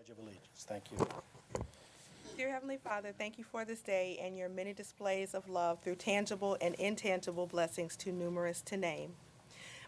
Pledge of Allegiance. Thank you. Dear Heavenly Father, thank you for this day and your many displays of love through tangible and intangible blessings too numerous to name.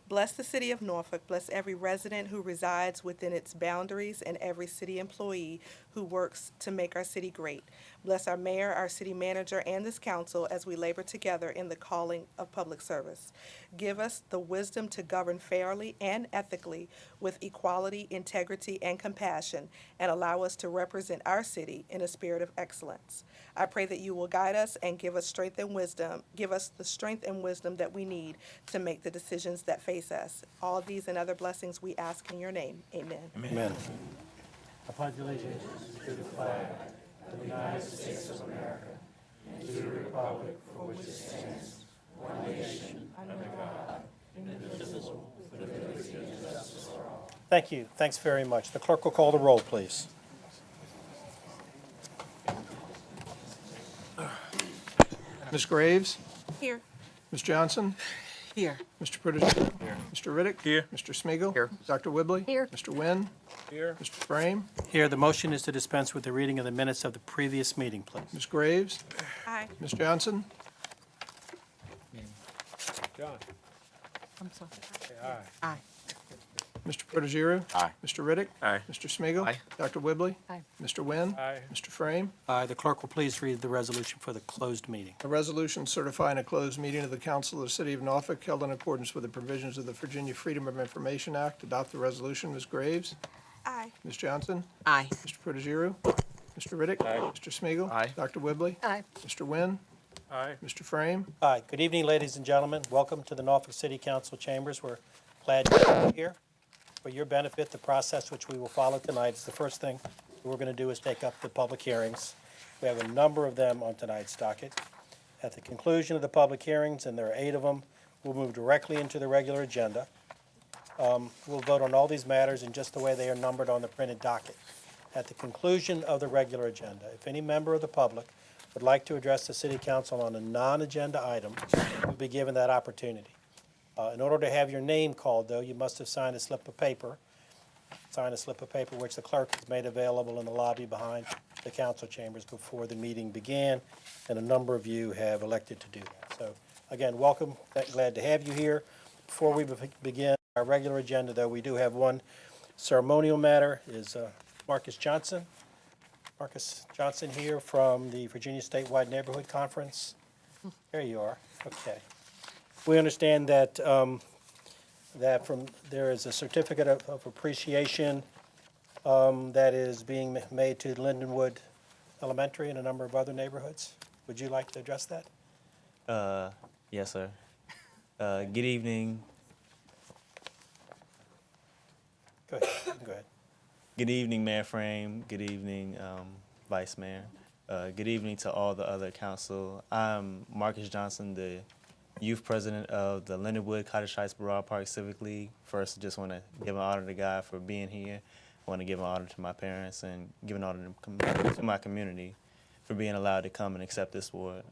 Bless the city of Norfolk. Bless every resident who resides within its boundaries and every city employee who works to make our city great. Bless our mayor, our city manager, and this council as we labor together in the calling of public service. Give us the wisdom to govern fairly and ethically with equality, integrity, and compassion, and allow us to represent our city in a spirit of excellence. I pray that you will guide us and give us strength and wisdom, give us the strength and wisdom that we need to make the decisions that face us. All these and other blessings we ask in your name. Amen. Amen. I pledge allegiance to the flag Thank you. Thanks very much. The clerk will call the roll, please. Ms. Graves? Here. Ms. Johnson? Here. Mr. Protogiero? Mr. Riddick? Here. Mr. Smigiel, Here. Dr. Whibley? Here. Mr. Wynn? Here. Mr. Frame? Here, the motion is to dispense with the reading of the minutes of the previous meeting, please. Ms. Graves? Aye. Ms. Johnson? John. I'm sorry. Aye. Aye. Mr. Protogiero? Aye. Mr. Riddick? Aye. Mr. Smigiel, Aye. Dr. Whibley? Aye. Mr. Wynn? Aye. Mr. Frame? The clerk will please read the resolution for the closed meeting. A resolution certifying a closed meeting of the Council of the City of Norfolk held in accordance with the provisions of the Virginia Freedom of Information Act. Adopt the resolution. Ms. Graves? Aye. Ms. Johnson? Aye. Mr. Protogiero? Mr. Riddick? Aye. Mr. Smigiel, Aye. Dr. Whibley? Aye. Mr. Wynn? Aye. Mr. Frame? Hi, good evening, ladies and gentlemen. Welcome to the Norfolk City Council chambers. We're glad you're here. For your benefit, the process which we will follow tonight is the first thing we're going to do is take up the public hearings. We have a number of them on tonight's docket. At the conclusion of the public hearings, and there are 8 of them, we'll move directly into the regular agenda. We'll vote on all these matters in just the way they are numbered on the printed docket. At the conclusion of the regular agenda, if any member of the public would like to address the city council on a non-agenda item, you'll be given that opportunity. In order to have your name called, though, you must have signed a slip of paper. Sign a slip of paper which the clerk has made available in the lobby behind the council chambers before the meeting began, and a number of you have elected to do that. So, again, welcome. Glad to have you here. Before we begin our regular agenda, though, we do have one ceremonial matter. Is Marcus Johnson. Marcus Johnson here from the Virginia Statewide Neighborhood Conference. There you are. Okay. We understand that there is a certificate of appreciation that is being made to Lindenwood Elementary and a number of other neighborhoods. Would you like to address that? Yes, sir. Good evening. Go ahead. Go ahead. Good evening, Mayor Frame. Good evening, Vice Mayor. Good evening to all the other council. I'm Marcus Johnson, the youth president of the Lindenwood Cottage Heights Broad Park Civic League. First, just want to give an honor to God for being here. I want to give an honor to my parents and give an honor to my community for being allowed to come and accept this award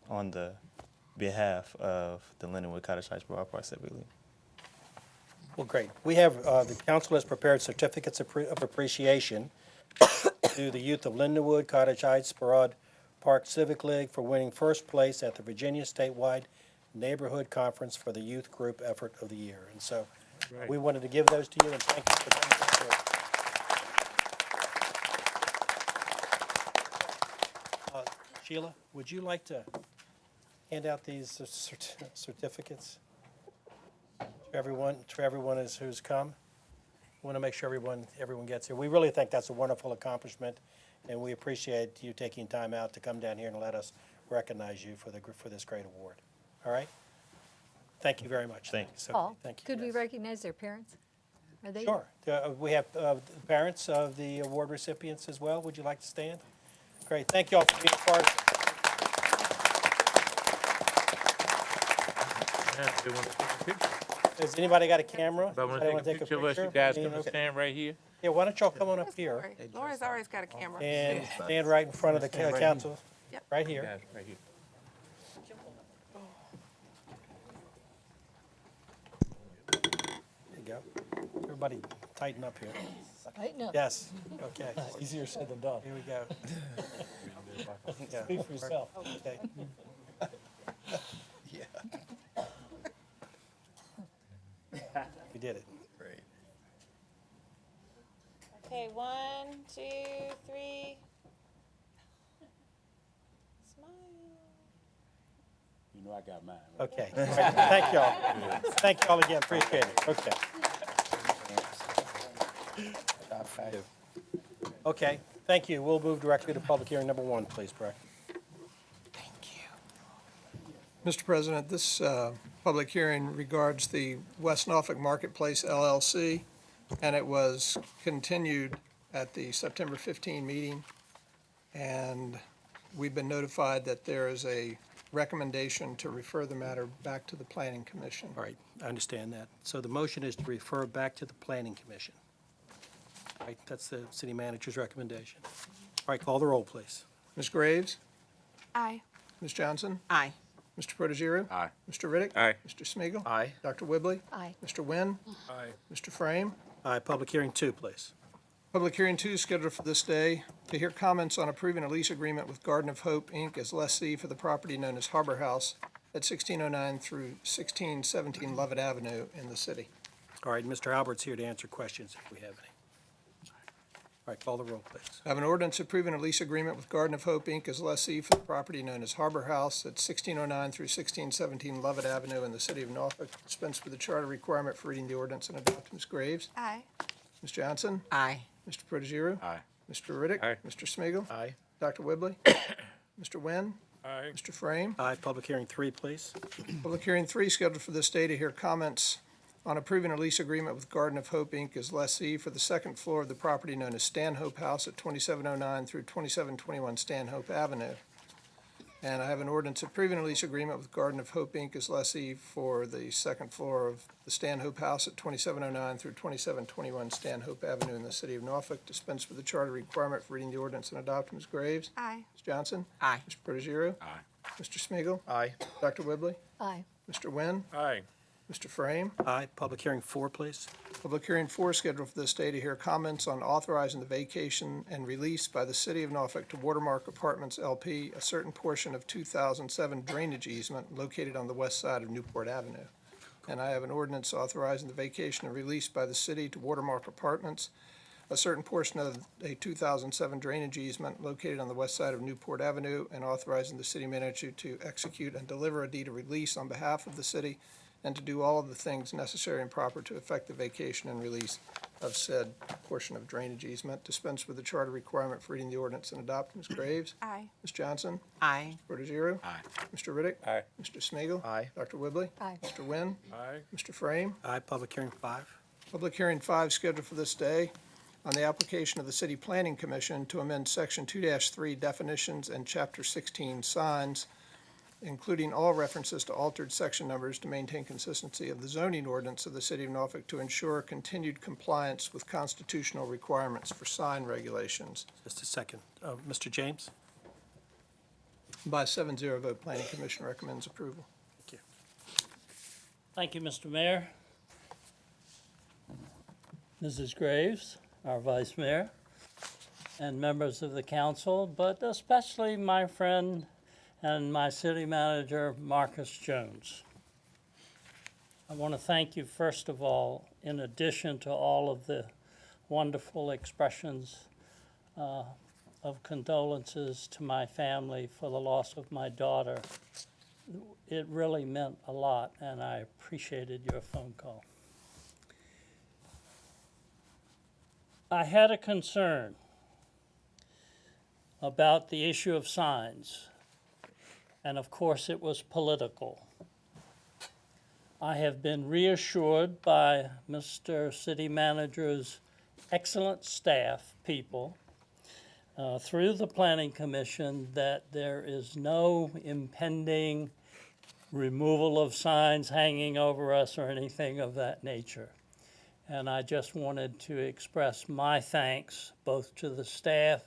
on the behalf of the Lindenwood Cottage Heights Broad Park Civic League. Well, great. We have, the council has prepared certificates of appreciation to the youth of Lindenwood Cottage Heights Broad Park Civic League for winning first place at the Virginia Statewide Neighborhood Conference for the Youth Group Effort of the Year. And so we wanted to give those to you and thank you for doing this. Sheila, would you like to hand out these certificates to everyone who's come? We want to make sure everyone gets here. We really think that's a wonderful accomplishment, and we appreciate you taking time out to come down here and let us recognize you for this great award. All right? Thank you very much. Thank you. So, Paul, thank you. could we Yes. recognize their parents? Are they? Sure. We have the parents of the award recipients as well. Would you like to stand? Great. Thank you all for being part of it. They want to take a picture. Has anybody got a camera? But I want Anybody to take a picture of us. You guys Me, can okay. stand right here. Yeah, why don't y'all come on up here Laura's always got a camera. and stand right in front of the Stand right council, Yep. right You here. guys right here. There you go. Everybody tighten up here. right? No. Yes, okay, Easier said than done. here we go. Yeah. Speak for yourself. Okay. We did it. Okay, 1, 2, 3. Smile. You know I got mine. Right? Okay, all right, thank y'all. Thank y'all again, appreciate it, okay. Okay, thank you. We'll move directly to public hearing number 1, please, Brett. Mr. President, this public hearing regards the West Norfolk Marketplace LLC, and it was continued at the September 15 meeting. And we've been notified that there is a recommendation to refer the matter back to the Planning Commission. All right, I understand that. So the motion is to refer back to the Planning Commission. All right, that's the city manager's recommendation. All right, call the roll, please. Ms. Graves? Aye. Ms. Johnson? Aye. Mr. Protogiru? Aye. Mr. Riddick? Aye. Mr. Smigiel, Aye. Dr. Whibley? Aye. Mr. Wynn? Aye. Mr. Frame? Aye, public hearing 2, please. Public hearing 2 is scheduled for this day to hear comments on approving a lease agreement with Garden of Hope, Inc. as lessee for the property known as Harbor House at 1609 through 1617 Lovett Avenue in the city. All right, Mr. Albert's here to answer questions if we have any. All right, call the roll, please. I have an ordinance approving a lease agreement with Garden of Hope, Inc. as lessee for the property known as Harbor House at 1609 through 1617 Lovett Avenue in the city of Norfolk. Dispense with the charter requirement for reading the ordinance and adopt. Ms. Graves? Aye. Ms. Johnson? Aye. Mr. Protogiru? Aye. Mr. Riddick? Aye. Mr. Smigiel, Aye. Dr. Whibley? Mr. Wynn? Aye. Mr. Frame? Aye, public hearing 3, please. Public hearing 3 scheduled for this day to hear comments on approving a lease agreement with Garden of Hope, Inc. as lessee for the second floor of the property known as Stanhope House at 2709 through 2721 Stanhope Avenue. And I have an ordinance approving a lease agreement with Garden of Hope, Inc. as lessee for the second floor of the Stanhope House at 2709 through 2721 Stanhope Avenue in the city of Norfolk. Dispense with the charter requirement for reading the ordinance and adopt. Ms. Graves? Aye. Ms. Johnson? Aye. Mr. Protogiru? Aye. Mr. Smigiel, Aye. Dr. Whibley? Aye. Mr. Wynn? Aye. Mr. Frame? Aye, public hearing 4, please. Public hearing 4 is scheduled for this day to hear comments on authorizing the vacation and release by the City of Norfolk to Watermark Apartments LP a certain portion of 2007 drainage easement located on the west side of Newport Avenue. And I have an ordinance authorizing the vacation and release by the city to Watermark Apartments a certain portion of a 2007 drainage easement located on the west side of Newport Avenue, and authorizing the city manager to execute and deliver a deed of release on behalf of the city and to do all of the things necessary and proper to effect the vacation and release of said portion of drainage easement. Dispense with the charter requirement for reading the ordinance and adopt. Ms. Graves? Aye. Ms. Johnson? Aye. Protogiru? Aye. Mr. Riddick? Aye. Mr. Smigiel, Aye. Dr. Whibley? Aye. Mr. Wynn? Aye. Mr. Frame? Aye, public hearing 5. Public hearing 5 scheduled for this day on the application of the City Planning Commission to amend Section 2-3 definitions and Chapter 16 signs, including all references to altered section numbers to maintain consistency of the zoning ordinance of the City of Norfolk to ensure continued compliance with constitutional requirements for sign regulations. Just a second. Mr. James? By a 7-0 vote, Planning Commission recommends approval. Thank you. Thank you, Mr. Mayor. Mrs. Graves, our Vice Mayor, and members of the council, but especially my friend and my city manager, Marcus Jones. I want to thank you, first of all, in addition to all of the wonderful expressions of condolences to my family for the loss of my daughter. It really meant a lot, and I appreciated your phone call. I had a concern about the issue of signs, and of course it was political. I have been reassured by Mr. City Manager's excellent staff people through the Planning Commission that there is no impending removal of signs hanging over us or anything of that nature. And I just wanted to express my thanks both to the staff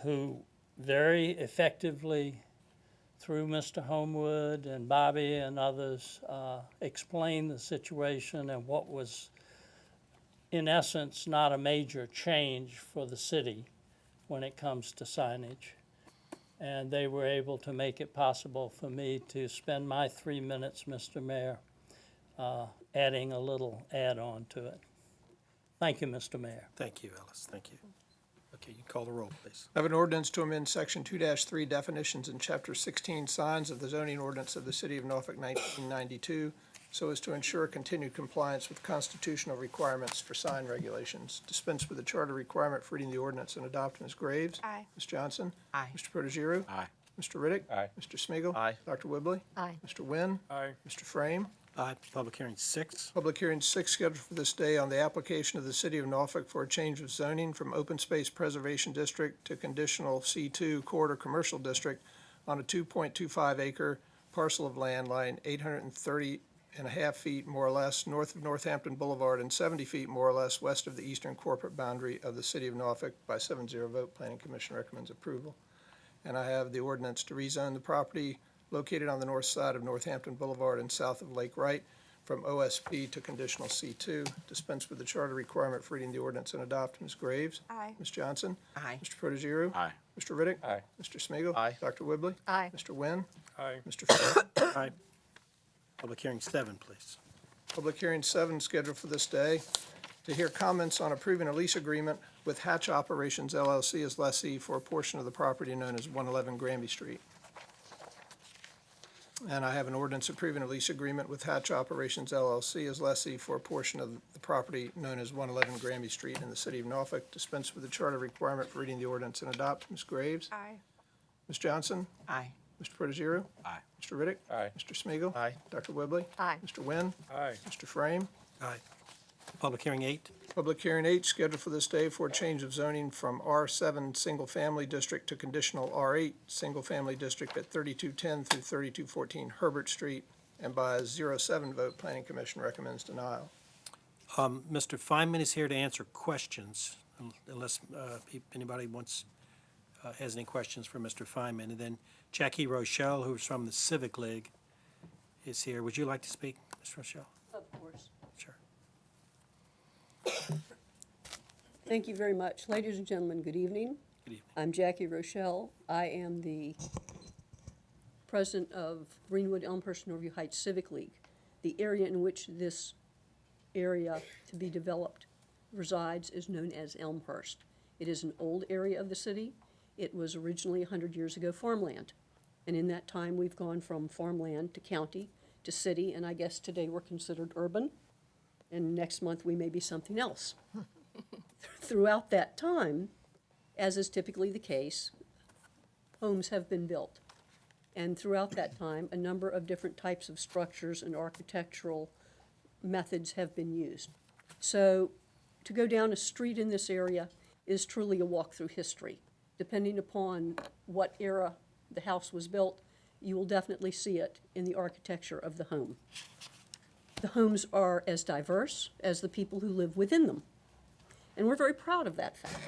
who very effectively, through Mr. Homewood and Bobby and others, explained the situation and what was in essence, not a major change for the city when it comes to signage. And they were able to make it possible for me to spend my 3 minutes, Mr. Mayor, adding a little add-on to it. Thank you, Mr. Mayor. Thank you, Ellis. Thank you. Okay, you call the roll, please. I have an ordinance to amend Section 2-3 definitions in Chapter 16 signs of the zoning ordinance of the City of Norfolk 1992 so as to ensure continued compliance with constitutional requirements for sign regulations. Dispense with the charter requirement for reading the ordinance and adopt. Ms. Graves? Aye. Ms. Johnson? Aye. Mr. Protogiru? Aye. Mr. Riddick? Aye. Mr. Smigiel, Aye. Dr. Whibley? Aye. Mr. Wynn? Aye. Mr. Frame? Aye. Public hearing 6. Public hearing 6 scheduled for this day on the application of the City of Norfolk for a change of zoning from Open Space Preservation District to Conditional C2 Corridor Commercial District on a 2.25 acre parcel of land lying 830.5 feet more or less north of Northampton Boulevard and 70 feet more or less west of the eastern corporate boundary of the City of Norfolk. By 7-0 vote, Planning Commission recommends approval. And I have the ordinance to rezone the property located on the north side of Northampton Boulevard and south of Lake Wright from OSP to conditional C2. Dispense with the charter requirement for reading the ordinance and adopt. Ms. Graves? Aye. Ms. Johnson? Aye. Mr. Protogiru? Aye. Mr. Riddick? Aye. Mr. Smigiel, Aye. Dr. Whibley? Aye. Mr. Wynn? Aye. Mr. Frame? Aye. Public hearing 7, please. Public hearing 7 scheduled for this day to hear comments on approving a lease agreement with Hatch Operations LLC as lessee for a portion of the property known as 111 Granby Street. And I have an ordinance approving a lease agreement with Hatch Operations LLC as lessee for a portion of the property known as 111 Granby Street in the City of Norfolk. Dispense with the charter requirement for reading the ordinance and adopt. Ms. Graves? Aye. Ms. Johnson? Aye. Mr. Protogiru? Aye. Mr. Riddick? Aye. Mr. Smigiel, Aye. Dr. Whibley? Aye. Mr. Wynn? Aye. Mr. Frame? Aye. Public hearing 8. Public hearing 8 scheduled for this day for a change of zoning from R7 Single Family District to conditional R8 Single Family District at 3210 through 3214 Herbert Street. And by a 0-7 vote, Planning Commission recommends denial. Mr. Feynman is here to answer questions, unless anybody has any questions for Mr. Feynman. And then Jackie Rochelle, who's from the Civic League, is here. Would you like to speak, Ms. Rochelle? Of course. Sure. Thank you very much. Ladies and gentlemen, good evening. Good evening. I'm Jackie Rochelle. I am the president of Greenwood Elmhurst Norview Heights Civic League. The area in which this area to be developed resides is known as Elmhurst. It is an old area of the city. It was originally 100 years ago farmland. And in that time, we've gone from farmland to county to city, and I guess today we're considered urban. And next month, we may be something else. Throughout that time, as is typically the case, homes have been built. And throughout that time, a number of different types of structures and architectural methods have been used. So to go down a street in this area is truly a walk through history. Depending upon what era the house was built, you will definitely see it in the architecture of the home. The homes are as diverse as the people who live within them. And we're very proud of that fact.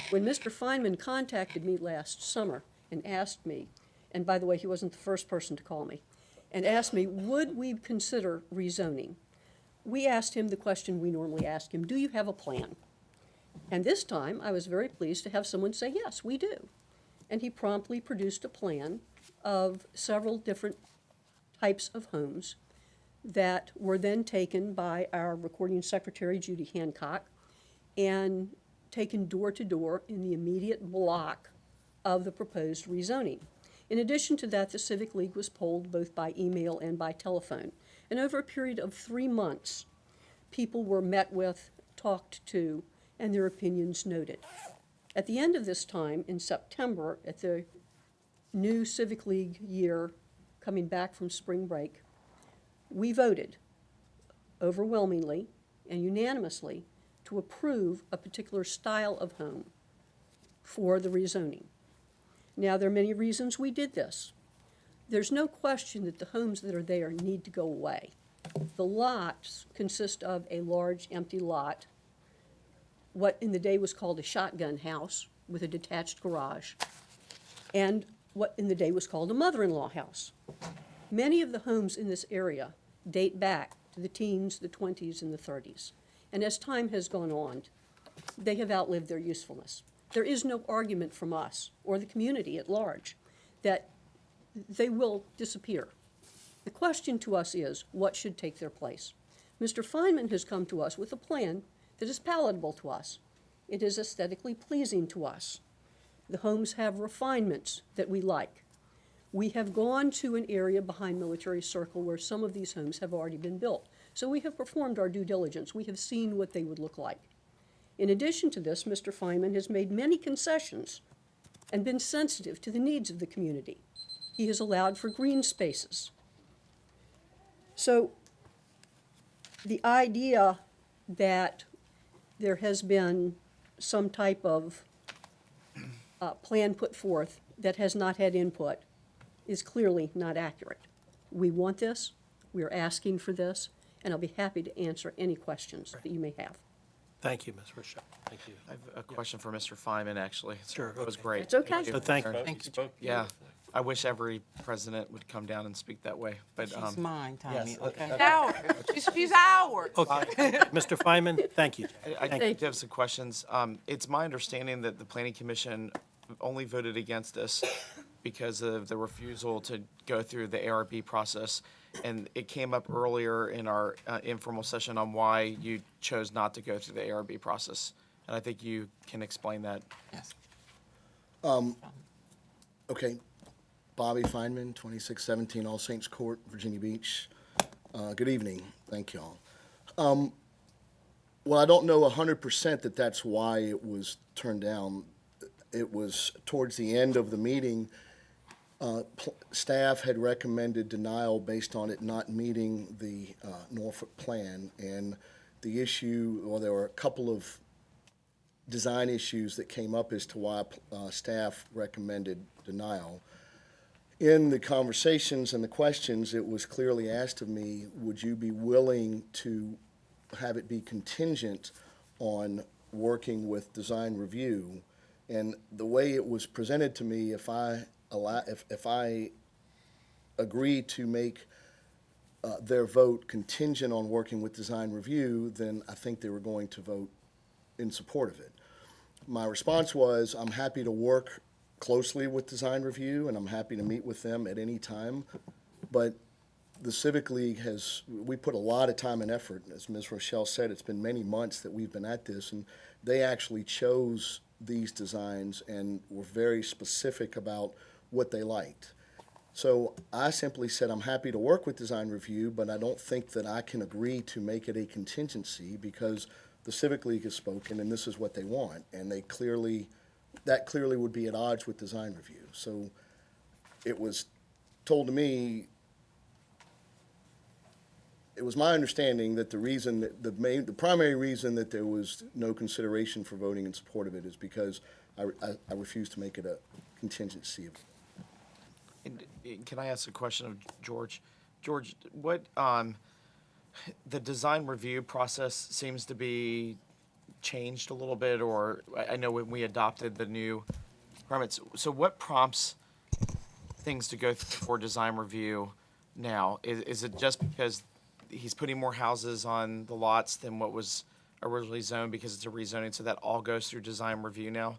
When Mr. Feynman contacted me last summer and asked me, and by the way, he wasn't the first person to call me, and asked me, would we consider rezoning? We asked him the question we normally ask him, do you have a plan? And this time, I was very pleased to have someone say, yes, we do. And he promptly produced a plan of several different types of homes that were then taken by our recording secretary, Judy Hancock, and taken door to door in the immediate block of the proposed rezoning. In addition to that, the Civic League was polled both by email and by telephone. And over a period of 3 months, people were met with, talked to, and their opinions noted. At the end of this time, in September, at the new Civic League year coming back from spring break, we voted overwhelmingly and unanimously to approve a particular style of home for the rezoning. Now, there are many reasons we did this. There's no question that the homes that are there need to go away. The lots consist of a large empty lot, what in the day was called a shotgun house with a detached garage, and what in the day was called a mother-in-law house. Many of the homes in this area date back to the teens, the 20s, and the 30s. And as time has gone on, they have outlived their usefulness. There is no argument from us or the community at large that they will disappear. The question to us is, what should take their place? Mr. Feynman has come to us with a plan that is palatable to us. It is aesthetically pleasing to us. The homes have refinements that we like. We have gone to an area behind Military Circle where some of these homes have already been built. So we have performed our due diligence. We have seen what they would look like. In addition to this, Mr. Feynman has made many concessions and been sensitive to the needs of the community. He has allowed for green spaces. So the idea that there has been some type of plan put forth that has not had input is clearly not accurate. We want this, we are asking for this, and I'll be happy to answer any questions that you may have. Thank you, Ms. Rochelle. Thank you. I have a question for Mr. Feynman, actually. Sure, It was okay. great. It's okay. So thank you. Yeah, I wish every president would come down and speak that way, but, She's mine, Tommy, okay? Howard, she's ours. Okay. Mr. Feynman, thank you. I Thank do have some questions. It's my understanding that the planning commission only voted against this because of the refusal to go through the ARB process. And it came up earlier in our informal session on why you chose not to go through the ARB process. And I think you can explain that. Yes. Okay, Bobby Feynman, 2617 All Saints Court, Virginia Beach. Good evening, thank y'all. Well, I don't know 100% that that's why it was turned down. It was towards the end of the meeting, staff had recommended denial based on it not meeting the Norfolk plan. And the issue, well, there were a couple of design issues that came up as to why staff recommended denial. In the conversations and the questions, it was clearly asked of me, would you be willing to have it be contingent on working with design review? And the way it was presented to me, if I agree to make their vote contingent on working with design review, then I think they were going to vote in support of it. My response was, I'm happy to work closely with design review, and I'm happy to meet with them at any time. But the Civic League we put a lot of time and effort. As Ms. Rochelle said, it's been many months that we've been at this, and they actually chose these designs and were very specific about what they liked. So I simply said, I'm happy to work with design review, but I don't think that I can agree to make it a contingency because the Civic League has spoken and this is what they want. And that clearly would be at odds with design review. So it was told to me, it was my understanding that the primary reason that there was no consideration for voting in support of it is because I refused to make it a contingency. And can I ask a question of George? George, what, the design review process seems to be changed a little bit, or I know when we adopted the new permits. So what prompts things to go for design review now? Is it just because he's putting more houses on the lots than what was originally zoned because it's a rezoning, so that all goes through design review now?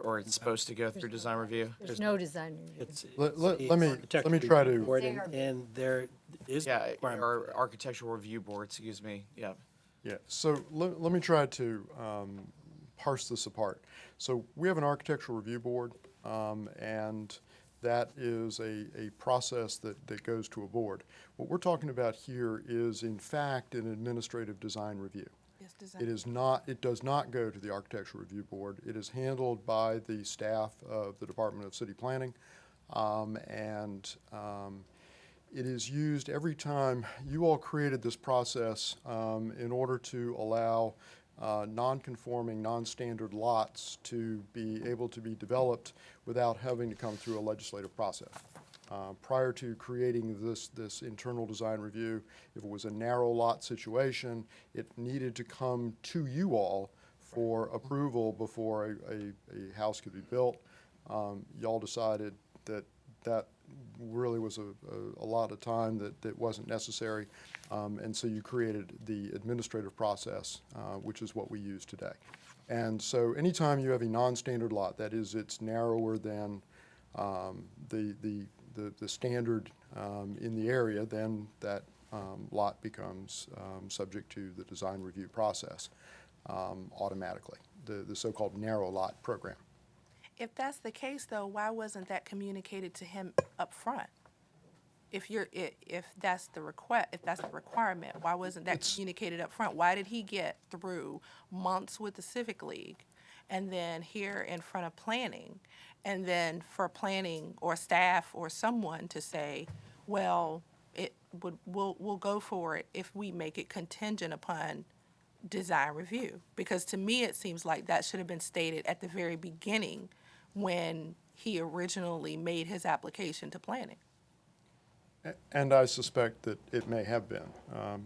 Or it's supposed to go through design review? There's no design review. It's Let the me architectural try to- review board, and there is. Yeah, requirement. or architectural review board, excuse me, yeah. Yeah, so let me try to parse this apart. So we have an architectural review board, and that is a process that goes to a board. What we're talking about here is, in fact, an administrative design review. It does not go to the architectural review board. It is handled by the staff of the Department of City Planning, and it is used every time. You all created this process in order to allow non-conforming, non-standard lots to be able to be developed without having to come through a legislative process. Prior to creating this internal design review, if it was a narrow lot situation, it needed to come to you all for approval before a house could be built. Y'all decided that really was a lot of time that wasn't necessary. And so you created the administrative process, which is what we use today. And so anytime you have a non-standard lot, that is, it's narrower than the standard in the area, then that lot becomes subject to the design review process automatically, the so-called narrow lot program. If that's the case, though, why wasn't that communicated to him up front? If that's the requirement, why wasn't that communicated up front? Why did he get through months with the Civic League and then here in front of planning, and then for planning or staff or someone to say, well, we'll go for it if we make it contingent upon design review? Because to me, it seems like that should have been stated at the very beginning when he originally made his application to planning. And I suspect that it may have been.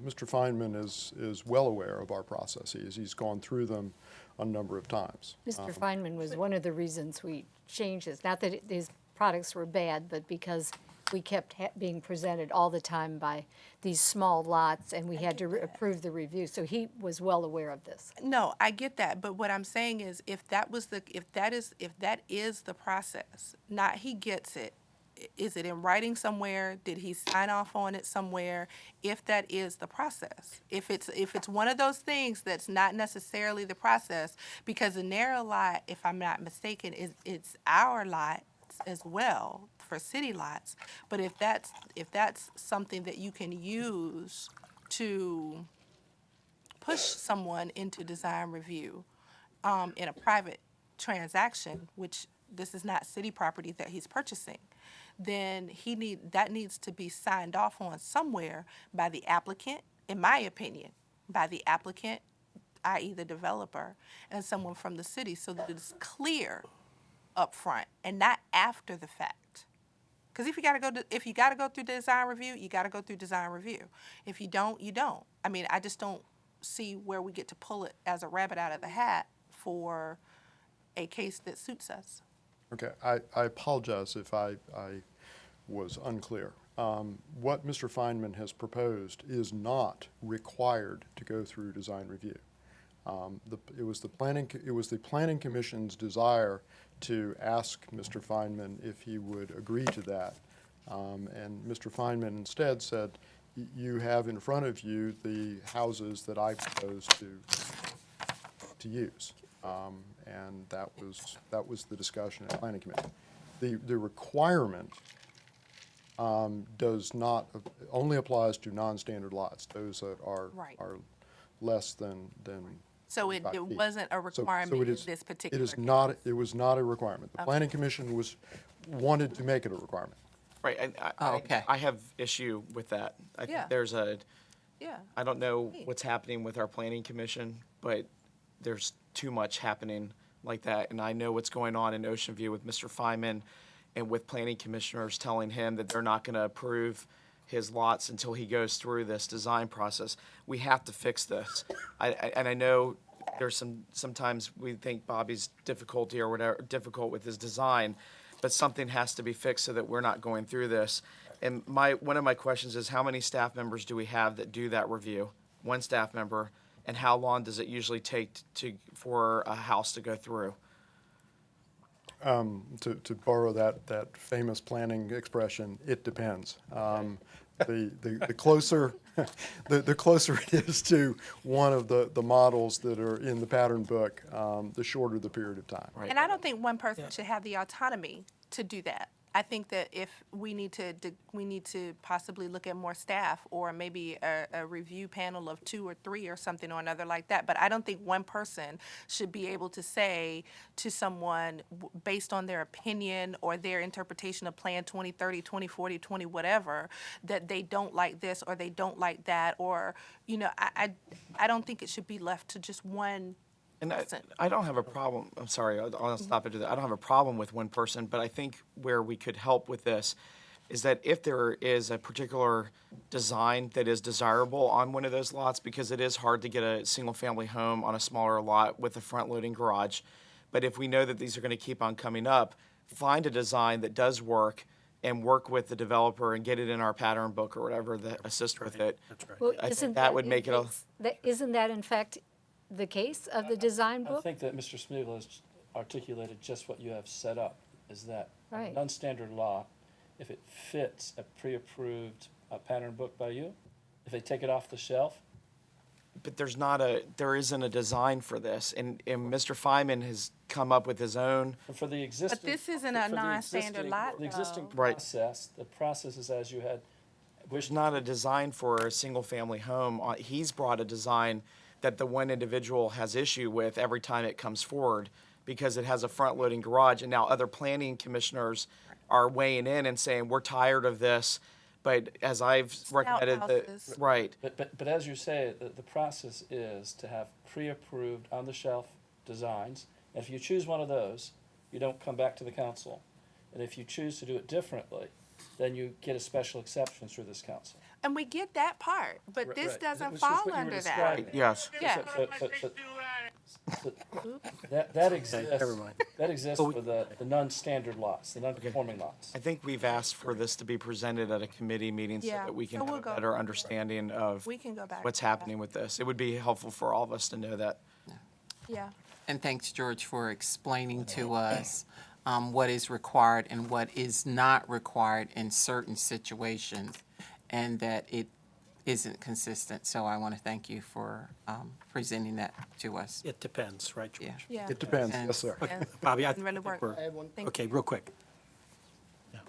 Mr. Feynman is well aware of our processes. He's gone through them a number of times. Mr. Feynman was one of the reasons we changed this. Not that these products were bad, but because we kept being presented all the time by these small lots, and we had to approve the review. So he was well aware of this. No, I get that, but what I'm saying is, if that is the process, not he gets it. Is it in writing somewhere? Did he sign off on it somewhere? If that is the process, if it's one of those things that's not necessarily the process, because the narrow lot, if I'm not mistaken, it's our lot as well for city lots. But if that's something that you can use to push someone into design review in a private transaction, which this is not city property that he's purchasing, then that needs to be signed off on somewhere by the applicant, in my opinion, by the applicant, i.e. the developer, and someone from the city, so that it's clear up front and not after the fact. Because if you gotta go through design review, you gotta go through design review. If you don't, you don't. I mean, I just don't see where we get to pull it as a rabbit out of the hat for a case that suits us. Okay, I apologize if I was unclear. What Mr. Feynman has proposed is not required to go through design review. It was the Planning Commission's desire to ask Mr. Feynman if he would agree to that. And Mr. Feynman instead said, you have in front of you the houses that I propose to use. And that was the discussion at Planning Committee. The requirement only applies to non-standard lots. Those are Right. less than So it 5 feet. wasn't a requirement So it in is- this particular It is case. not. It was not a requirement. The Planning Commission wanted to make it a requirement. Right, and okay. I have issue with that. I Yeah. think Yeah. I don't know what's happening with our planning commission, but there's too much happening like that. And I know what's going on in Ocean View with Mr. Feynman and with planning commissioners telling him that they're not going to approve his lots until he goes through this design process. We have to fix this. And I know there's sometimes we think Bobby's difficult with his design, but something has to be fixed so that we're not going through this. And one of my questions is, how many staff members do we have that do that review? One staff member, and how long does it usually take for a house to go through? To borrow that famous planning expression, it depends. The closer the closer it is to one of the models that are in the pattern book, the shorter the period of time. Right. And I don't think one person should have the autonomy to do that. I think that if we need to possibly look at more staff, or maybe a review panel of 2 or 3 or something or another like that. But I don't think one person should be able to say to someone, based on their opinion or their interpretation of Plan 2030, 2040, 20 whatever, that they don't like this or they don't like that, or I don't think it should be left to just one. And I don't have a problem, I'm sorry, I'll stop it. I don't have a problem with one person, but I think where we could help with this is that if there is a particular design that is desirable on one of those lots, because it is hard to get a single-family home on a smaller lot with a front-loading garage, but if we know that these are going to keep on coming up, find a design that does work and work with the developer and get it in our pattern book or whatever that assist with it. That's right. Well, I think isn't that would in make it a- case- Isn't that in fact the case of the design I book? think that Mr. Smeagol has articulated just what you have set up, is that a Right. non-standard law, if it fits a pre-approved pattern book by you, if they take it off the shelf, But there isn't a design for this, and Mr. Feynman has come up with his own. for the existing. this isn't a for the non-standard existing- lot, The existing though. Right. process, the process is as you had There's not a design for a single-family home. He's brought a design that the one individual has issue with every time it comes forward because it has a front-loading garage, and now other planning commissioners are weighing in and saying, we're tired of this. But as I've recommended, Outhouses. right, But as you say, the process is to have pre-approved, on-the-shelf designs. And if you choose one of those, you don't come back to the council. And if you choose to do it differently, then you get a special exception through this council. And we get that part, but this Right. doesn't Which is what fall you were under that. describing. yes. Yeah. That exists, never mind. that exists for the non-standard lots, the non-conforming lots. I think we've asked for this to be presented at a committee meeting so Yeah, that we can so have we'll a go- better understanding of We can go back what's to that. happening with this. It would be helpful for all of us to know that. Yeah. And thanks, George, for explaining to us what is required and what is not required in certain situations, and that it isn't consistent. So I want to thank you for presenting that to us. It depends, right, George? Yeah. Yeah. It depends, And- yes, sir. Okay, Yeah. Bobby, I Didn't really think work. we're, I had one. okay, real quick.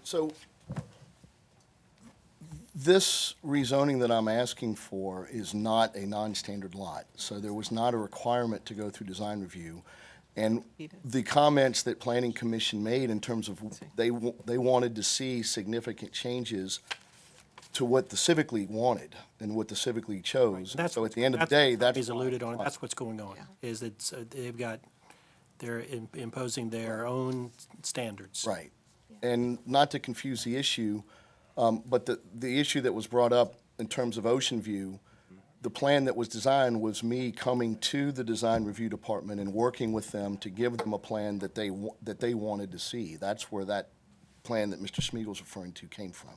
So this rezoning that I'm asking for is not a non-standard lot. So there was not a requirement to go through design review. And the comments that Planning Commission made in terms of they wanted to see significant changes to what the Civic League wanted and what the Civic League chose. So at the end of the day, that's. He's alluded on, that's what's going on, is that they're imposing their own standards. Right. And not to confuse the issue, but the issue that was brought up in terms of Ocean View, the plan that was designed was me coming to the design review department and working with them to give them a plan that they wanted to see. That's where that plan that Mr. Smiegel's referring to came from.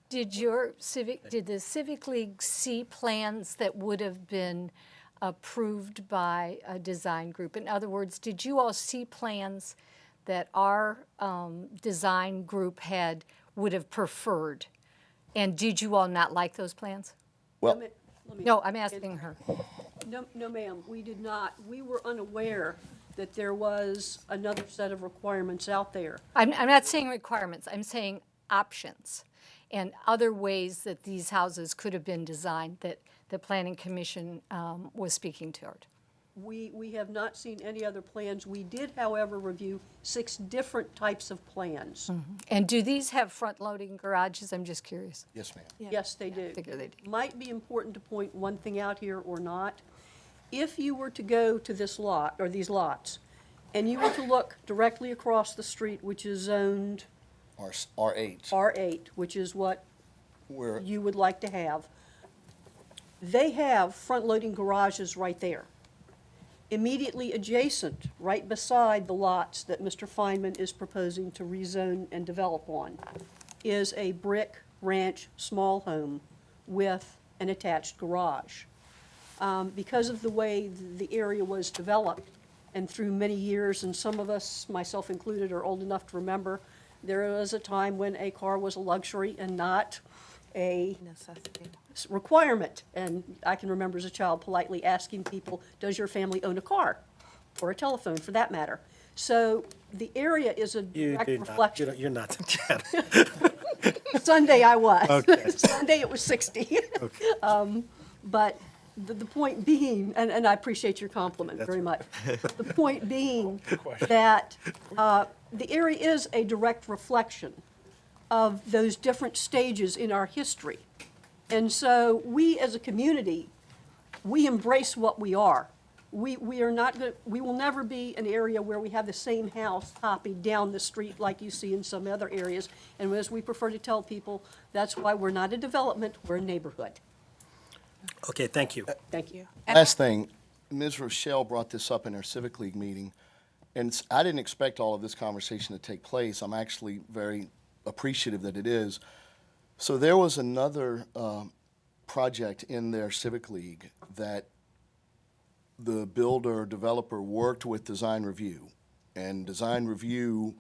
Did the Civic League see plans that would have been approved by a design group? In other words, did you all see plans that our design group would have preferred? And did you all not like those plans? Well, Let me- No, I'm asking her. No, ma'am, we did not. We were unaware that there was another set of requirements out there. I'm not saying requirements, I'm saying options and other ways that these houses could have been designed that the Planning Commission was speaking toward. We have not seen any other plans. We did, however, review 6 different types of plans. And do these have front-loading garages? I'm just curious. yes, ma'am. Yes, they do. Figure they do. Might be important to point one thing out here or not. If you were to go to this lot, or these lots, and you were to look directly across the street, which is zoned R8, R8, which is what where, you would like to have, they have front-loading garages right there. Immediately adjacent, right beside the lots that Mr. Feynman is proposing to rezone and develop on, is a brick ranch small home with an attached garage. Because of the way the area was developed, and through many years, and some of us, myself included, are old enough to remember, there was a time when a car was a luxury and not a Necessity. requirement. And I can remember as a child politely asking people, does your family own a car? Or a telephone, for that matter. So the area is a You direct do not, reflection. you're not the dad. Sunday I was. Okay. Sunday it was 60. But the point being, and I appreciate your compliment very much. The point being that the area is a direct reflection of those different stages in our history. And so we, as a community, we embrace what we are. We are not going, we will never be an area where we have the same house hopping down the street like you see in some other areas. And as we prefer to tell people, that's why we're not a development, we're a neighborhood. Okay, thank you. Thank you. last thing, Ms. Rochelle brought this up in her Civic League meeting, and I didn't expect all of this conversation to take place. I'm actually very appreciative that it is. So there was another project in their Civic League that the builder developer worked with Design Review, and Design Review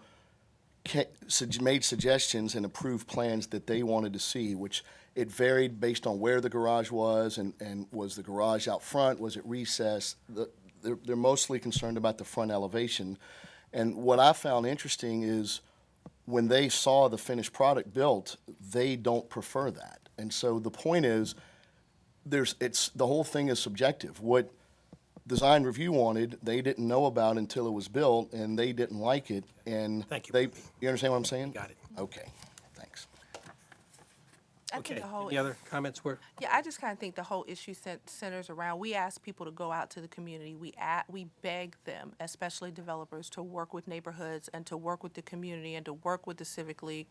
made suggestions and approved plans that they wanted to see, which it varied based on where the garage was, and was the garage out front, was it recessed? They're mostly concerned about the front elevation. And what I found interesting is when they saw the finished product built, they don't prefer that. And so the point is, the whole thing is subjective. What Design Review wanted, they didn't know about until it was built, and they didn't like it, and Thank you. you understand what I'm saying? Got it. Okay, thanks. I think Okay, the whole any other comments? Were Yeah, I just kind of think the whole issue centers around, we ask people to go out to the community. We beg them, especially developers, to work with neighborhoods and to work with the community and to work with the Civic League.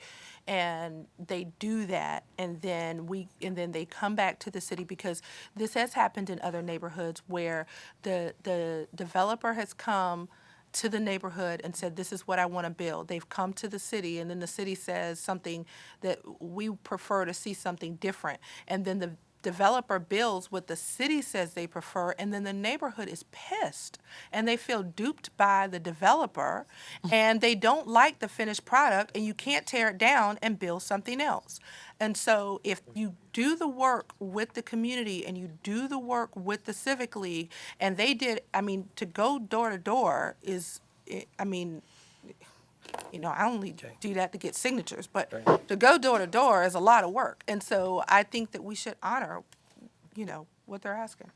And they do that, and then they come back to the city, because this has happened in other neighborhoods where the developer has come to the neighborhood and said, this is what I want to build. They've come to the city, and then the city says something that we prefer to see something different. And then the developer builds what the city says they prefer, and then the neighborhood is pissed. And they feel duped by the developer, and they don't like the finished product, and you can't tear it down and build something else. And so if you do the work with the community and you do the work with the Civic League, and they did, to go door to door is, I only do that to get signatures, but to go door to door is a lot of work. And so I think that we should honor, what they're asking.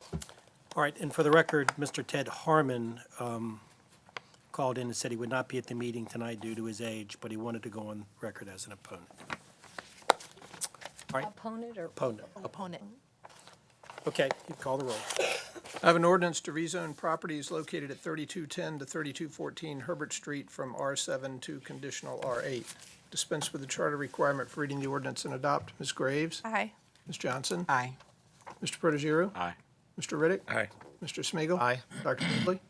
All right, and for the record, Mr. Ted Harmon called in and said he would not be at the meeting tonight due to his age, but he wanted to go on record as an opponent. All right, Opponent or? opponent. Okay, you call the roll. I have an ordinance to rezone properties located at 3210 to 3214 Herbert Street from R7 to conditional R8. Dispense with the charter requirement for reading the ordinance and adopt. Ms. Graves? Aye. Ms. Johnson? Aye. Mr. Protogiru? Aye. Mr. Riddick? Aye. Mr. Smigiel, Aye. Dr. Whibley?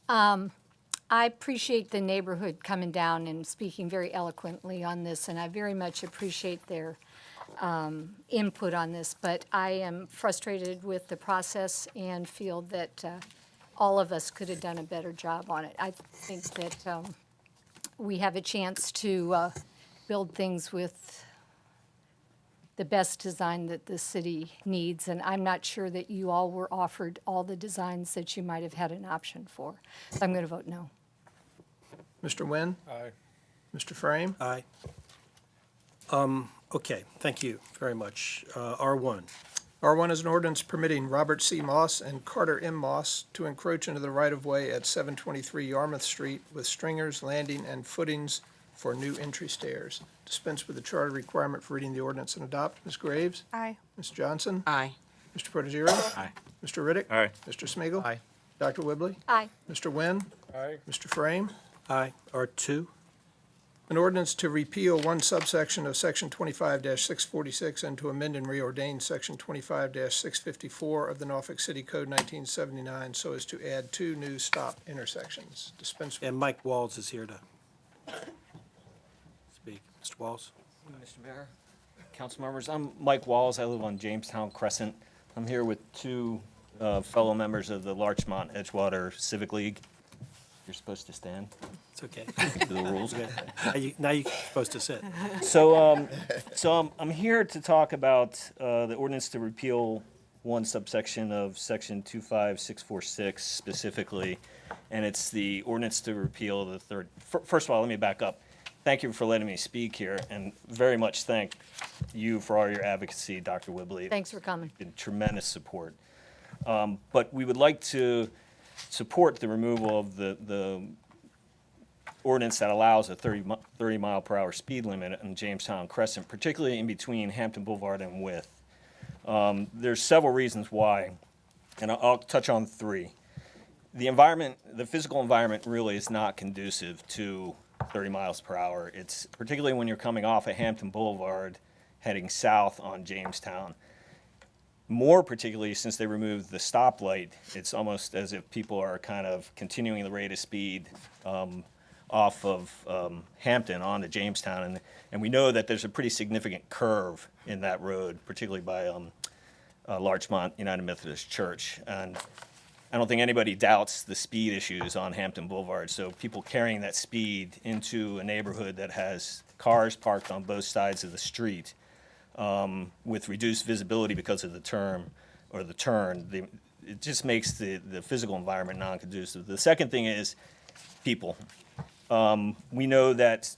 I appreciate the neighborhood coming down and speaking very eloquently on this, and I very much appreciate their input on this, but I am frustrated with the process and feel that all of us could have done a better job on it. I think that we have a chance to build things with the best design that the city needs, and I'm not sure that you all were offered all the designs that you might have had an option for. So I'm going to vote no. Mr. Nguyen? Aye. Mr. Frame? Aye. Okay, thank you very much. R1. R1 is an ordinance permitting Robert C. Moss and Carter M. Moss to encroach into the right-of-way at 723 Yarmouth Street with stringers, landing, and footings for new entry stairs. Dispense with the charter requirement for reading the ordinance and adopt. Ms. Graves? Aye. Ms. Johnson? Aye. Mr. Protogiru? Aye. Mr. Riddick? Aye. Mr. Smigiel, Aye. Dr. Whibley? Aye. Mr. Nguyen? Aye. Mr. Frame? Aye. R2. An ordinance to repeal one subsection of Section 25-646 and to amend and reordain Section 25-654 of the Norfolk City Code 1979 so as to add 2 new stop intersections. Dispense with. And Mike Walls is here to speak. Mr. Walls? Mr. Mayor, council members, I'm Mike Walls. I live on Jamestown Crescent. I'm here with 2 fellow members of the Larchmont Edgewater Civic League. You're supposed to stand It's okay. to the rules. Now you're supposed to sit. So I'm here to talk about the ordinance to repeal one subsection of section 25646 specifically, and it's the ordinance to repeal the third. First of all, let me back up. Thank you for letting me speak here, and very much thank you for all your advocacy, Dr. Whibley. Thanks for coming. Been tremendous support. But we would like to support the removal of the ordinance that allows a 30 mile per hour speed limit on Jamestown Crescent, particularly in between Hampton Boulevard and Wythe. There's several reasons why, and I'll touch on 3. The environment, the physical environment really is not conducive to 30 miles per hour. It's particularly when you're coming off of Hampton Boulevard heading south on Jamestown. More particularly since they removed the stoplight, it's almost as if people are kind of continuing the rate of speed off of Hampton onto Jamestown, and we know that there's a pretty significant curve in that road, particularly by Larchmont United Methodist Church. And I don't think anybody doubts the speed issues on Hampton Boulevard. So people carrying that speed into a neighborhood that has cars parked on both sides of the street with reduced visibility because of the turn, it just makes the physical environment non-conducive. The second thing is people. We know that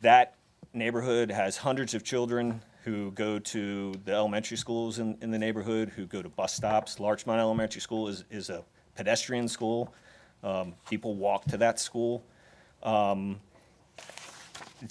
that neighborhood has hundreds of children who go to the elementary schools in the neighborhood, who go to bus stops. Larchmont Elementary School is a pedestrian school. People walk to that school.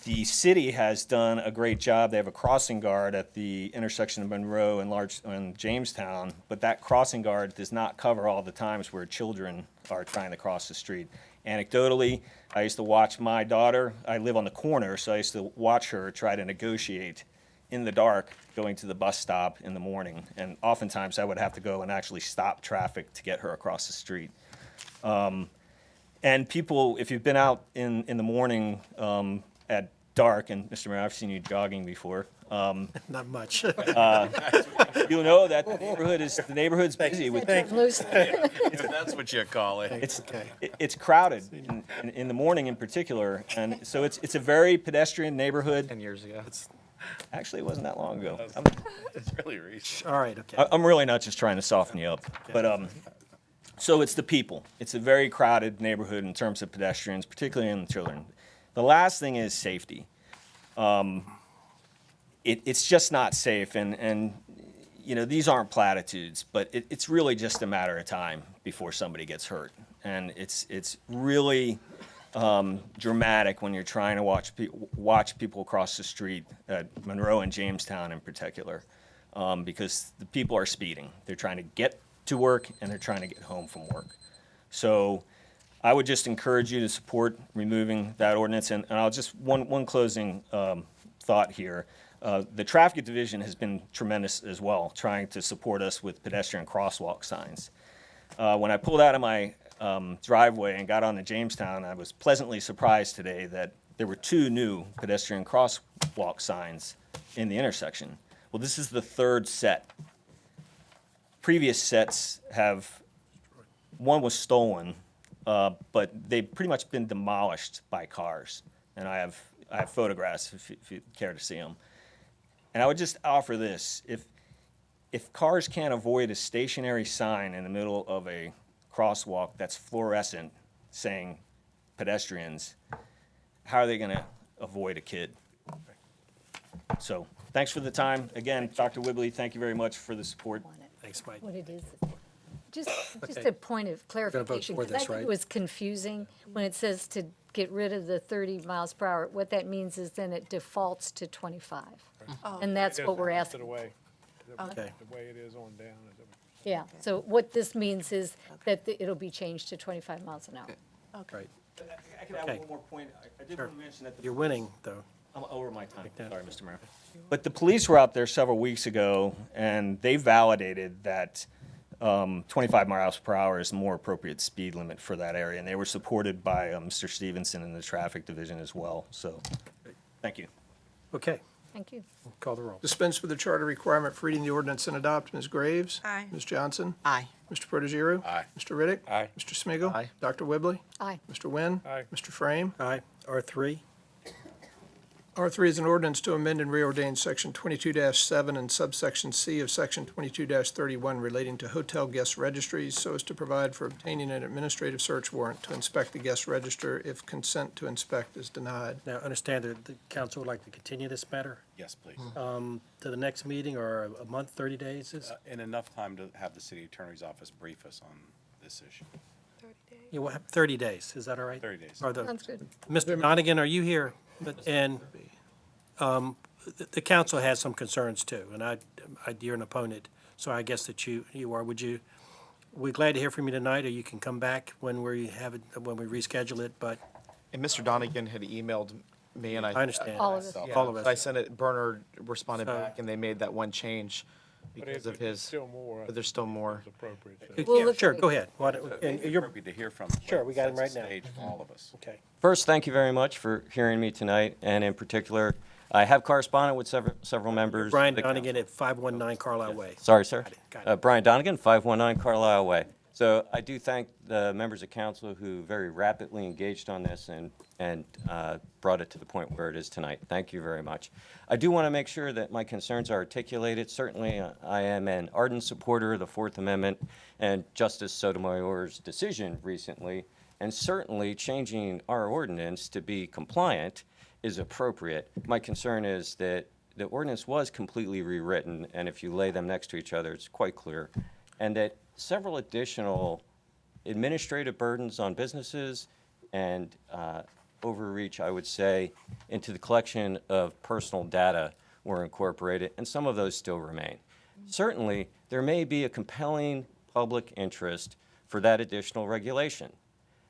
The city has done a great job. They have a crossing guard at the intersection of Monroe and Jamestown, but that crossing guard does not cover all the times where children are trying to cross the street. Anecdotally, I used to watch my daughter. I live on the corner, so I used to watch her try to negotiate in the dark going to the bus stop in the morning. And oftentimes I would have to go and actually stop traffic to get her across the street. And people, if you've been out in the morning at dark, and Mr. Mayor, I've seen you jogging before. Not much. You'll know that the neighborhood's busy with That's what you call it. it's crowded in the morning in particular, and so it's a very pedestrian neighborhood. 10 years ago. Actually, it wasn't that long ago. It's really recent. All right, okay. I'm really not just trying to soften you up, but so it's the people. It's a very crowded neighborhood in terms of pedestrians, particularly in the children. The last thing is safety. It's just not safe, and you know, these aren't platitudes, but it's really just a matter of time before somebody gets hurt, and it's really dramatic when you're trying to watch people across the street at Monroe and Jamestown in particular, because the people are speeding. They're trying to get to work and they're trying to get home from work. So I would just encourage you to support removing that ordinance. And I'll just, one closing thought here. The traffic division has been tremendous as well, trying to support us with pedestrian crosswalk signs. When I pulled out of my driveway and got onto Jamestown, I was pleasantly surprised today that there were 2 new pedestrian crosswalk signs in the intersection. Well, this is the 3rd set. Previous sets one was stolen, but they've pretty much been demolished by cars. And I have photographs if you care to see them. And I would just offer this: if cars can't avoid a stationary sign in the middle of a crosswalk that's fluorescent saying pedestrians, how are they going to avoid a kid? So thanks for the time. Again, Dr. Whibley, thank you very much for the support. Thanks, Mike. What it is. Just a point of clarification, for because I this, think right? it was confusing when it says to get rid of the 30 miles per hour. What that means is then it defaults to 25. And that's what we're asking. Okay. The way it is on down. Yeah, so what this means is that it'll be changed to 25 miles an hour. Right. I could Okay. add one more point. I did want to mention that You're winning, though. I'm over my time. that. Sorry, Mr. Mayor. But the police were out there several weeks ago, and they validated that 25 miles per hour is a more appropriate speed limit for that area. And they were supported by Mr. Stevenson in the traffic division as well. So, thank you. Okay, Thank you. call the roll. Dispense with the charter requirement for reading the ordinance and adopt. Ms. Graves? Aye. Ms. Johnson? Aye. Mr. Protogiru? Aye. Mr. Riddick? Aye. Mr. Smigiel, Aye. Dr. Whibley? Aye. Mr. Wynn? Aye. Mr. Frame? Aye. R3, R3 is an ordinance to amend and reordain Section 22-7 and subsection C of Section 22-31 relating to hotel guest registries so as to provide for obtaining an administrative search warrant to inspect the guest register if consent to inspect is denied. now understand that the council would like to continue this matter Yes, please. to the next meeting, or a month, 30 days is? And enough time to have the city attorney's office brief us on this issue. You will have 30 days, is that all right? 30 days. Sounds good. Mr. Nonigan, are you here? And the council has some concerns too, and you're an opponent, so I guess that you are. We're glad to hear from you tonight, or you can come back when we reschedule it, but And Mr. Donegan had emailed me, and I understand. All of us. All of I us. sent it, Bernard responded So- back, and they made that one change because of his, but there's still more. We'll Yeah, look sure, at it. go ahead. What, and It's you're, appropriate to hear from. Sure, we got him sets the right now. stage for all of us. okay. First, thank you very much for hearing me tonight, and in particular, I have corresponded with several members. of Brian the Donigan at 519 Carlisle Way. Sorry, sir. Got it. Brian Donigan, 519 Carlisle Way. So I do thank the members of council who very rapidly engaged on this and brought it to the point where it is tonight. Thank you very much. I do want to make sure that my concerns are articulated. Certainly, I am an ardent supporter of the Fourth Amendment and Justice Sotomayor's decision recently, and certainly changing our ordinance to be compliant is appropriate. My concern is that the ordinance was completely rewritten, and if you lay them next to each other, it's quite clear, and that several additional administrative burdens on businesses and overreach, I would say, into the collection of personal data were incorporated, and some of those still remain. Certainly, there may be a compelling public interest for that additional regulation.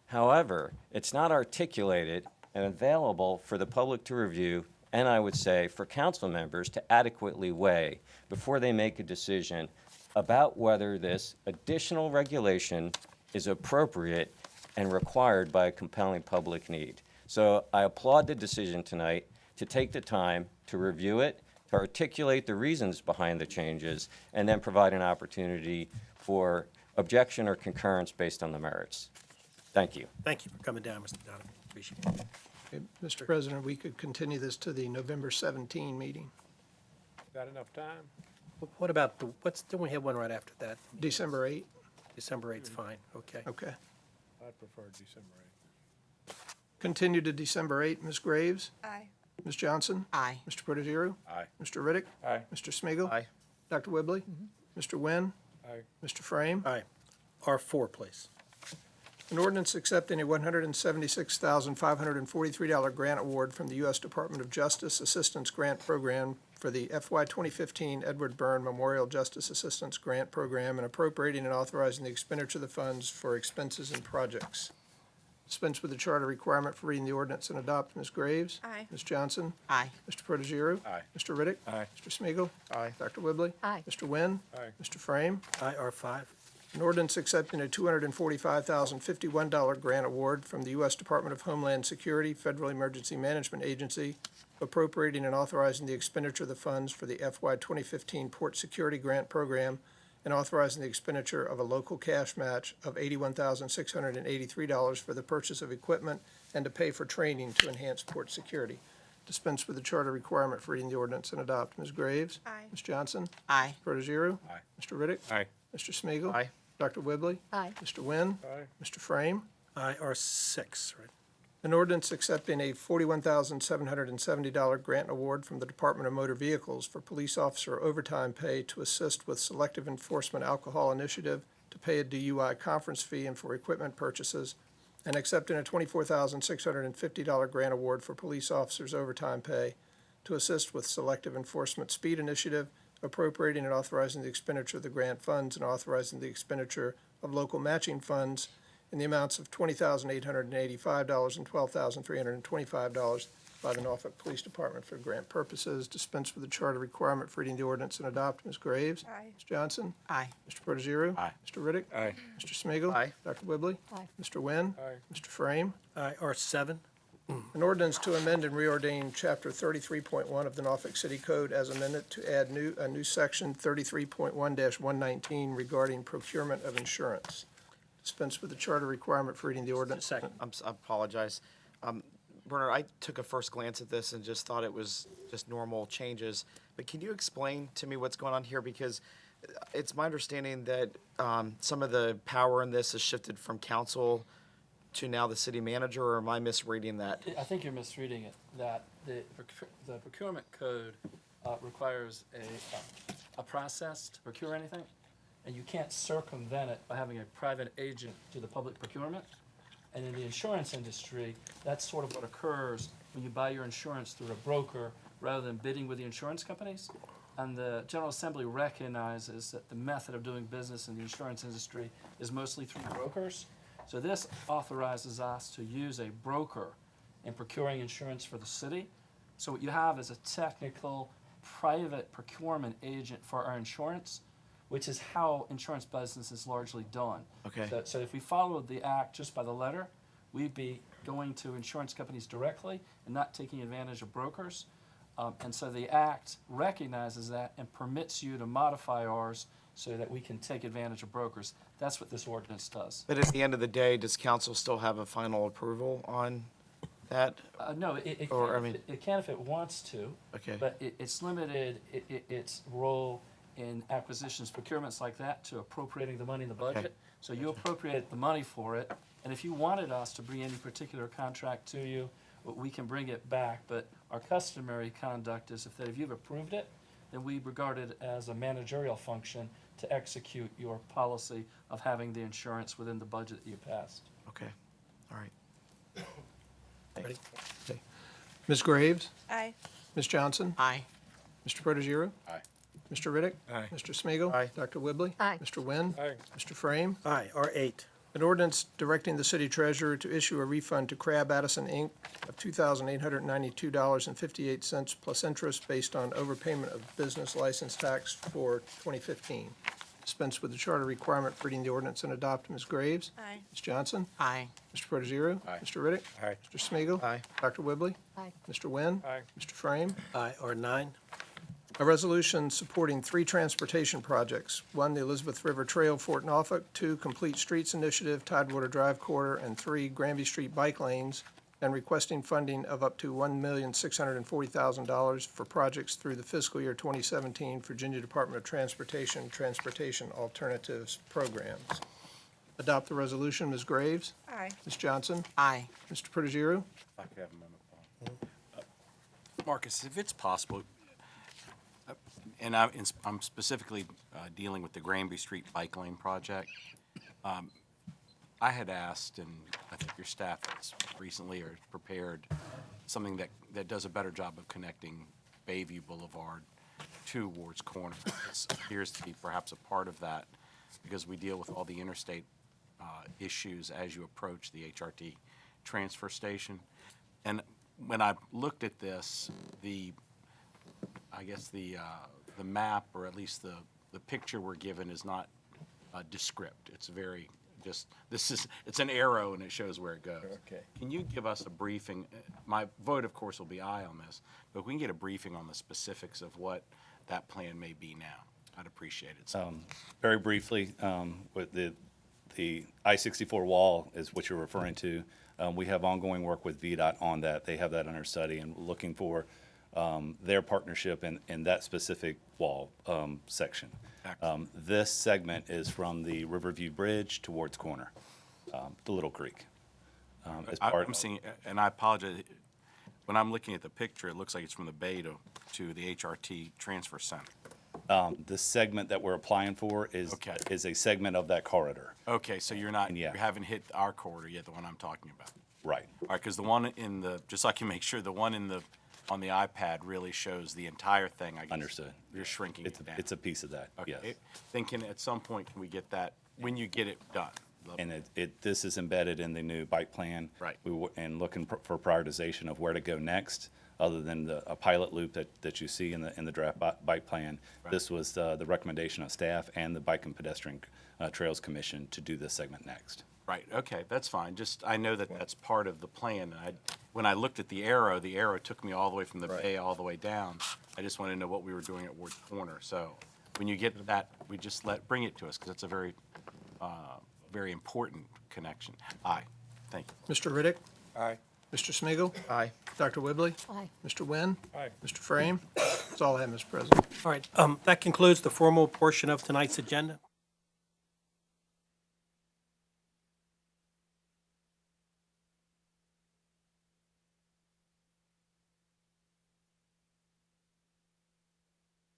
However, it's not articulated and available for the public to review, and I would say for council members to adequately weigh before they make a decision about whether this additional regulation is appropriate and required by a compelling public need. So I applaud the decision tonight to take the time to review it, to articulate the reasons behind the changes, and then provide an opportunity for objection or concurrence based on the merits. Thank you. Thank you for coming down, Mr. Donovan. Appreciate it. Okay, Mr. President, we could continue this to the November 17 meeting. Got enough time? What about don't we have one right after that? December 8? December 8th's fine, okay. Okay. I prefer December 8th. Continue to December 8. Ms. Graves? Aye. Ms. Johnson? Aye. Mr. Protogiru? Aye. Mr. Riddick? Aye. Mr. Smigiel, Aye. Dr. Whibley? Mr. Wynn? Aye. Mr. Frame? Aye. R4, please. An ordinance accepting a $176,543 grant award from the U.S. Department of Justice Assistance Grant Program for the FY 2015 Edward Byrne Memorial Justice Assistance Grant Program and appropriating and authorizing the expenditure of the funds for expenses and projects. Dispense with the charter requirement for reading the ordinance and adopt. Ms. Graves? Aye. Ms. Johnson? Aye. Mr. Protogiru? Aye. Mr. Riddick? Aye. Mr. Smigiel, Aye. Dr. Whibley? Aye. Mr. Wynn? Aye. Mr. Frame? Aye, R5. An ordinance accepting a $245,051 grant award from the U.S. Department of Homeland Security, Federal Emergency Management Agency, appropriating and authorizing the expenditure of the funds for the FY 2015 Port Security Grant Program, and authorizing the expenditure of a local cash match of $81,683 for the purchase of equipment and to pay for training to enhance port security. Dispense with the charter requirement for reading the ordinance and adopt. Ms. Graves? Aye. Ms. Johnson? Aye. Protogiru? Aye. Mr. Riddick? Aye. Mr. Smigiel, Aye. Dr. Whibley? Aye. Mr. Wynn? Aye. Mr. Frame? Aye, R6, right. An ordinance accepting a $41,770 grant award from the Department of Motor Vehicles for police officer overtime pay to assist with Selective Enforcement Alcohol Initiative, to pay a DUI conference fee and for equipment purchases, and accepting a $24,650 grant award for police officers overtime pay to assist with Selective Enforcement Speed Initiative, appropriating and authorizing the expenditure of the grant funds and authorizing the expenditure of local matching funds in the amounts of $20,885 and $12,325 by the Norfolk Police Department for grant purposes. Dispense with the charter requirement for reading the ordinance and adopt. Ms. Graves? Aye. Ms. Johnson? Aye. Mr. Protogiru? Aye. Mr. Riddick? Aye. Mr. Smigiel, Aye. Dr. Whibley? Aye. Mr. Wynn? Aye. Mr. Frame? Aye, R7. An ordinance to amend and reordain Chapter 33.1 of the Norfolk City Code as amended to add a new section 33.1-119 regarding procurement of insurance. Dispense with the charter requirement for reading the ordinance. Second. I apologize. Bernard, I took a first glance at this and just thought it was just normal changes. But can you explain to me what's going on here? Because it's my understanding that some of the power in this has shifted from council to now the city manager, or am I misreading that? I think you're misreading it, that the procurement code requires a process to procure anything, and you can't circumvent it by having a private agent do the public procurement. And in the insurance industry, that's sort of what occurs when you buy your insurance through a broker rather than bidding with the insurance companies. And the General Assembly recognizes that the method of doing business in the insurance industry is mostly through brokers. So this authorizes us to use a broker in procuring insurance for the city. So what you have is a technical private procurement agent for our insurance, which is how insurance business is largely done. Okay. So if we followed the act just by the letter, we'd be going to insurance companies directly and not taking advantage of brokers. And so the act recognizes that and permits you to modify ours so that we can take advantage of brokers. That's what this ordinance does. But at the end of the day, does council still have a final approval on that? No, it Or, can, I mean- it can if it wants to. Okay. But it's limited, its role in acquisitions, procurements like that, to appropriating the money in the budget. So you appropriate the money for it, and if you wanted us to bring any particular contract to you, we can bring it back. But our customary conduct is if you've approved it, then we regard it as a managerial function to execute your policy of having the insurance within the budget that you passed. Okay, all right. Ready? Okay. Ms. Graves? Aye. Ms. Johnson? Aye. Mr. Protogiru? Aye. Mr. Riddick? Aye. Mr. Smigiel, Aye. Dr. Whibley? Aye. Mr. Wynn? Aye. Mr. Frame? Aye. R8. An ordinance directing the city treasurer to issue a refund to Crab Addison, Inc. of $2,892.58 plus interest based on overpayment of business license tax for 2015. Dispense with the charter requirement for reading the ordinance and adopt. Ms. Graves? Aye. Ms. Johnson? Aye. Mr. Protogiru? Aye. Mr. Riddick? Aye. Mr. Smigiel, Aye. Dr. Whibley? Aye. Mr. Wynn? Aye. Mr. Frame? Aye. R9. A resolution supporting 3 transportation projects. 1, the Elizabeth River Trail, Fort Norfolk. 2, Complete Streets Initiative, Tidewater Drive Corridor. And 3, Granby Street Bike Lanes, and requesting funding of up to $1,640,000 for projects through the fiscal year 2017 Virginia Department of Transportation Transportation Alternatives Programs. Adopt the resolution. Ms. Graves? Aye. Ms. Johnson? Aye. Mr. Protogiru? If I could have a moment, Paul. Marcus, if it's possible, and I'm specifically dealing with the Granby Street Bike Lane project, I had asked, and I think your staff has recently or prepared something that does a better job of connecting Bayview Boulevard to Ward's Corner. This appears to be perhaps a part of that because we deal with all the interstate issues as you approach the HRT transfer station. And when I looked at this, I guess the map, or at least the picture we're given, is not descript. It's very just, it's an arrow and it shows where it goes. Okay. Can you give us a briefing? My vote, of course, will be aye on this, but if we can get a briefing on the specifics of what that plan may be now, I'd appreciate it. Very briefly, with the I-64 wall is what you're referring to. We have ongoing work with VDOT on that. They have that under study and looking for their partnership in that specific wall section. This segment is from the Riverview Bridge towards Corner, the Little Creek. I'm seeing, and I apologize, when I'm looking at the picture, it looks like it's from the bay to the HRT Transfer Center. The segment that we're applying for is Okay. is a segment of that corridor. Okay, so you Yeah. haven't hit our corridor yet, the one I'm talking about. Right. All right, because the one just so I can make sure, the one on the iPad really shows the entire thing, I guess. Understood. You're shrinking it down. It's a piece of that, Okay. yes. Then at some point, can we get that, when you get it done? And this is embedded in the new bike plan. Right. And looking for prioritization of where to go next, other than a pilot loop that you see in the draft bike plan. Right. This was the recommendation of staff and the Bike and Pedestrian Trails Commission to do this segment next. Right, okay, that's fine. Just, I know that that's part of the plan. When I looked at the arrow took me all the way from the bay all the way down. I just wanted to know what we were doing at Ward Corner. So when you get that, we just bring it to us, because it's a very, very important connection. Aye, thank you. Mr. Riddick? Aye. Mr. Smigiel, Aye. Dr. Whibley? Aye. Mr. Wynn? Aye. Mr. Frame? That's all I have, Mr. President. All right, that concludes the formal portion of tonight's agenda.